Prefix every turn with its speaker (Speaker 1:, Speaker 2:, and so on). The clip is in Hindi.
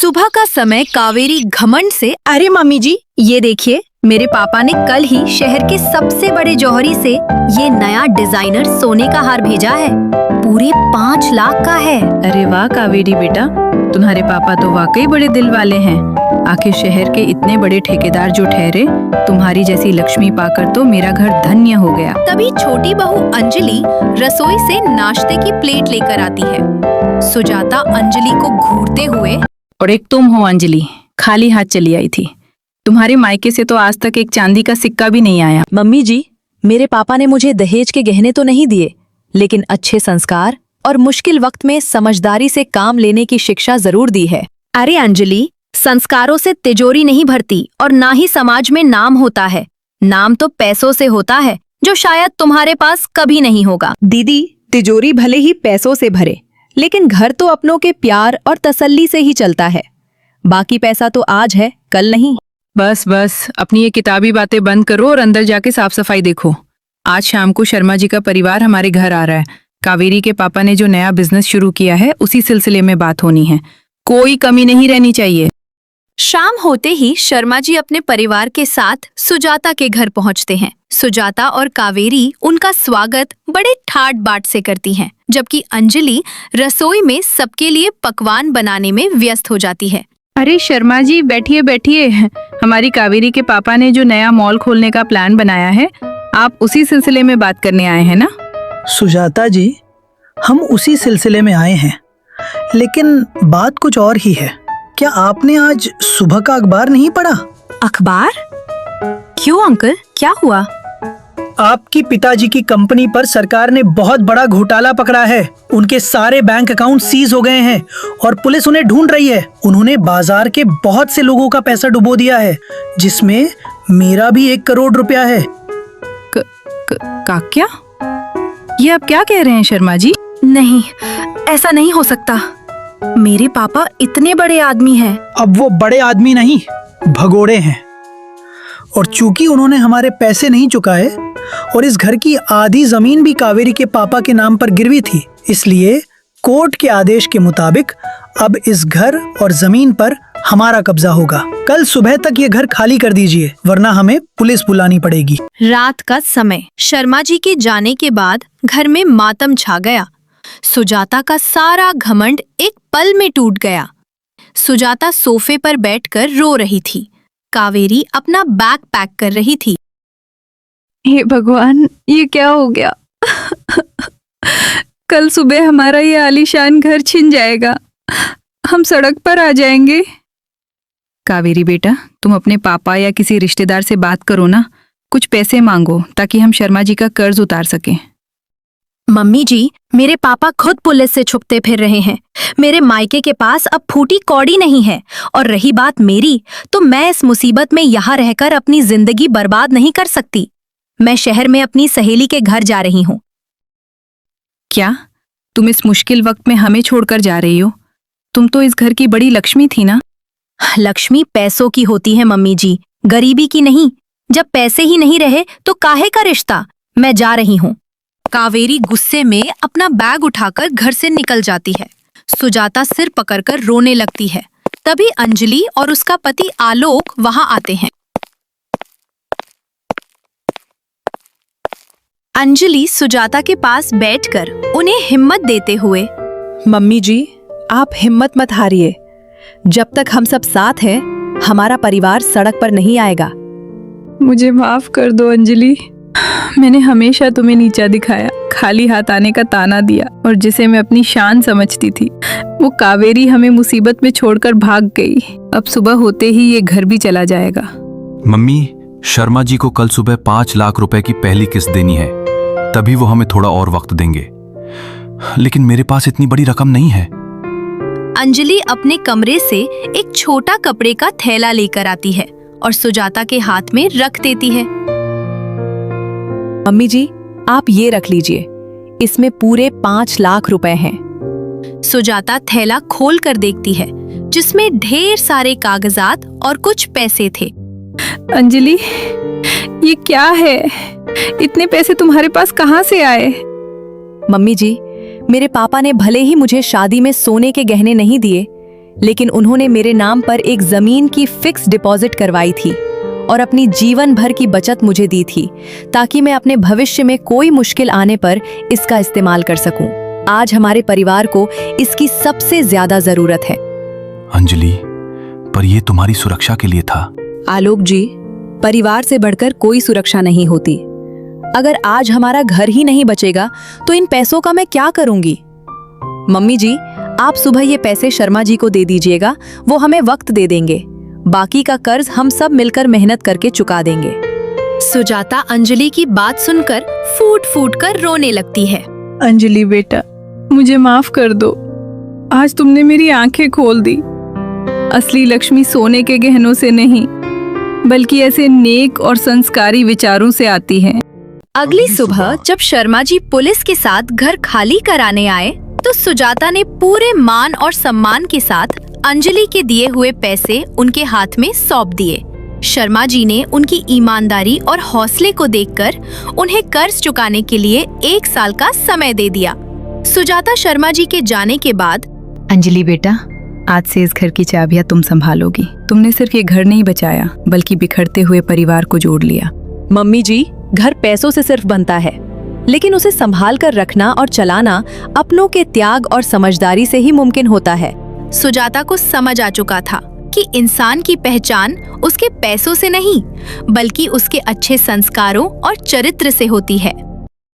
Speaker 1: सुबह का समय कावेरी घमंड से,
Speaker 2: अरे मम्मी जी,
Speaker 1: ये देखिए मेरे पापा ने कल ही शहर के सबसे बड़े जौहरी से ये नया डिजाइनर सोने का हार भेजा है। पूरे 5 लाख का है।
Speaker 3: अरे वाह कावेरी बेटा, तुम्हारे पापा तो वाकई बड़े दिल वाले हैं। आखिर शहर के इतने बड़े ठेकेदार जो ठहरे, तुम्हारी जैसी लक्ष्मी पाकर तो मेरा घर धन्य हो गया।
Speaker 1: तभी छोटी बहू अंजलि रसोई से नाश्ते की प्लेट लेकर आती है। सुजाता अंजलि को घूरते हुए,
Speaker 3: और एक तुम हो अंजलि, खाली हाथ चली आई थी। तुम्हारे मायके से तो आज तक एक चांदी का सिक्का भी नहीं आया।
Speaker 2: मम्मी जी, मेरे पापा ने मुझे दहेज के गहने तो नहीं दिए, लेकिन अच्छे संस्कार और मुश्किल वक्त में समझदारी से काम लेने की शिक्षा जरूर दी है।
Speaker 1: अरे अंजलि, संस्कारों से तिजोरी नहीं भरती और ना ही समाज में नाम होता है। नाम तो पैसों से होता है, जो शायद तुम्हारे पास कभी नहीं होगा।
Speaker 2: दीदी, तिजोरी भले ही पैसों से भरे, लेकिन घर तो अपनों के प्यार और तसल्ली से ही चलता है। बाकी पैसा तो आज है, कल नहीं।
Speaker 3: बस बस, अपनी ये किताबी बातें बंद करो और अंदर जाके साफ सफाई देखो। आज शाम को शर्मा जी का परिवार हमारे घर आ रहा है। कावेरी के पापा ने जो नया बिजनेस शुरू किया है, उसी सिलसिले में बात होनी है। कोई कमी नहीं रहनी चाहिए।
Speaker 1: शाम होते ही शर्मा जी अपने परिवार के साथ सुजाता के घर पहुंचते हैं। सुजाता और कावेरी उनका स्वागत बड़े ठाट बाट से करती हैं, जबकि अंजलि रसोई में सबके लिए पकवान बनाने में व्यस्त हो जाती है।
Speaker 3: अरे शर्मा जी, बैठिए बैठिए। हमारी कावेरी के पापा ने जो नया मॉल खोलने का प्लान बनाया है, आप उसी सिलसिले में बात करने आए हैं ना?
Speaker 4: सुजाता जी, हम उसी सिलसिले में आए हैं, लेकिन बात कुछ और ही है। क्या आपने आज सुबह का अखबार नहीं पढ़ा?
Speaker 1: अखबार? क्यों अंकल, क्या हुआ?
Speaker 4: आपकी पिताजी की कंपनी पर सरकार ने बहुत बड़ा घोटाला पकड़ा है। उनके सारे बैंक अकाउंट सीज हो गए हैं और पुलिस उन्हें ढूंढ रही है। उन्होंने बाजार के बहुत से लोगों का पैसा डुबो दिया है, जिसमें मेरा भी 1 करोड़ रुपया है।
Speaker 3: क्या? ये आप क्या कह रहे हैं शर्मा जी?
Speaker 1: नहीं, ऐसा नहीं हो सकता। मेरे पापा इतने बड़े आदमी हैं।
Speaker 4: अब वो बड़े आदमी नहीं, भगोड़े हैं। और चूंकि उन्होंने हमारे पैसे नहीं चुकाए और इस घर की आधी जमीन भी कावेरी के पापा के नाम पर गिरवी थी, इसलिए कोर्ट के आदेश के मुताबिक अब इस घर और जमीन पर हमारा कब्जा होगा। कल सुबह तक ये घर खाली कर दीजिए, वरना हमें पुलिस बुलानी पड़ेगी।
Speaker 1: रात का समय। शर्मा जी के जाने के बाद घर में मातम छा गया। सुजाता का सारा घमंड एक पल में टूट गया। सुजाता सोफे पर बैठकर रो रही थी। कावेरी अपना बैग पैक कर रही थी।
Speaker 3: हे भगवान, ये क्या हो गया? कल सुबह हमारा ये आलीशान घर छिन जाएगा। हम सड़क पर आ जाएंगे। कावेरी बेटा, तुम अपने पापा या किसी रिश्तेदार से बात करो ना। कुछ पैसे मांगो ताकि हम शर्मा जी का कर्ज उतार सकें।
Speaker 1: मम्मी जी, मेरे पापा खुद पुलिस से छुपते फिर रहे हैं। मेरे मायके के पास अब फूटी कौड़ी नहीं है। और रही बात मेरी, तो मैं इस मुसीबत में यहाँ रहकर अपनी जिंदगी बर्बाद नहीं कर सकती। मैं शहर में अपनी सहेली के घर जा रही हूँ।
Speaker 3: क्या तुम इस मुश्किल वक्त में हमें छोड़कर जा रही हो? तुम तो इस घर की बड़ी लक्ष्मी थी ना।
Speaker 1: लक्ष्मी पैसों की होती है मम्मी जी, गरीबी की नहीं। जब पैसे ही नहीं रहे तो काहे का रिश्ता। मैं जा रही हूँ। कावेरी गुस्से में अपना बैग उठाकर घर से निकल जाती है। सुजाता सिर पकड़कर रोने लगती है। तभी अंजलि और उसका पति आलोक वहां आते हैं। अंजलि सुजाता के पास बैठकर उन्हें हिम्मत देते हुए,
Speaker 2: मम्मी जी, आप हिम्मत मत हारिए। जब तक हम सब साथ हैं, हमारा परिवार सड़क पर नहीं आएगा।
Speaker 3: मुझे माफ कर दो अंजलि। मैंने हमेशा तुम्हें नीचा दिखाया, खाली हाथ आने का ताना दिया, और जिसे मैं अपनी शान समझती थी, वो कावेरी हमें मुसीबत में छोड़कर भाग गई। अब सुबह होते ही ये घर भी चला जाएगा।
Speaker 5: मम्मी, शर्मा जी को कल सुबह 5 लाख रुपए की पहली किस्त देनी है, तभी वो हमें थोड़ा और वक्त देंगे। लेकिन मेरे पास इतनी बड़ी रकम नहीं है।
Speaker 1: अंजलि अपने कमरे से एक छोटा कपड़े का थैला लेकर आती है और सुजाता के हाथ में रख देती है।
Speaker 2: मम्मी जी, आप ये रख लीजिए, इसमें पूरे 5 लाख रुपए हैं।
Speaker 1: सुजाता थैला खोल कर देखती है, जिसमें ढेर सारे कागजात और कुछ पैसे थे।
Speaker 3: अंजलि, ये क्या है? इतने पैसे तुम्हारे पास कहाँ से आए?
Speaker 2: मम्मी जी, मेरे पापा ने भले ही मुझे शादी में सोने के गहने नहीं दिए, लेकिन उन्होंने मेरे नाम पर एक जमीन की फिक्स डिपॉजिट करवाई थी और अपनी जीवन भर की बचत मुझे दी थी ताकि मैं अपने भविष्य में कोई मुश्किल आने पर इसका इस्तेमाल कर सकूं। आज हमारे परिवार को इसकी सबसे ज्यादा जरूरत है।
Speaker 5: अंजलि, पर ये तुम्हारी सुरक्षा के लिए था।
Speaker 2: आलोक जी, परिवार से बढ़कर कोई सुरक्षा नहीं होती। अगर आज हमारा घर ही नहीं बचेगा तो इन पैसों का मैं क्या करूंगी? मम्मी जी, आप सुबह ये पैसे शर्मा जी को दे दीजिएगा, वो हमें वक्त दे देंगे। बाकी का कर्ज हम सब मिलकर मेहनत करके चुका देंगे।
Speaker 1: सुजाता अंजलि की बात सुनकर फूट फूट कर रोने लगती है।
Speaker 3: अंजलि बेटा, मुझे माफ कर दो। आज तुमने मेरी आंखें खोल दी। असली लक्ष्मी सोने के गहनों से नहीं, बल्कि ऐसे नेक और संस्कारी विचारों से आती है।
Speaker 1: अगली सुबह जब शर्मा जी पुलिस के साथ घर खाली कराने आए तो सुजाता ने पूरे मान और सम्मान के साथ अंजलि के दिए हुए पैसे उनके हाथ में सौंप दिए। शर्मा जी ने उनकी ईमानदारी और हौसले को देखकर उन्हें कर्ज चुकाने के लिए 1 साल का समय दे दिया। सुजाता शर्मा जी के जाने के बाद,
Speaker 3: अंजलि बेटा, आज से इस घर की चाबियां तुम संभालोगी। तुमने सिर्फ ये घर नहीं बचाया, बल्कि बिखरते हुए परिवार को जोड़ लिया।
Speaker 2: मम्मी जी, घर पैसों से सिर्फ बनता है, लेकिन उसे संभाल कर रखना और चलाना अपनों के त्याग और समझदारी से ही मुमकिन होता है।
Speaker 1: सुजाता को समझ आ चुका था कि इंसान की पहचान उसके पैसों से नहीं, बल्कि उसके अच्छे संस्कारों और चरित्र से होती है।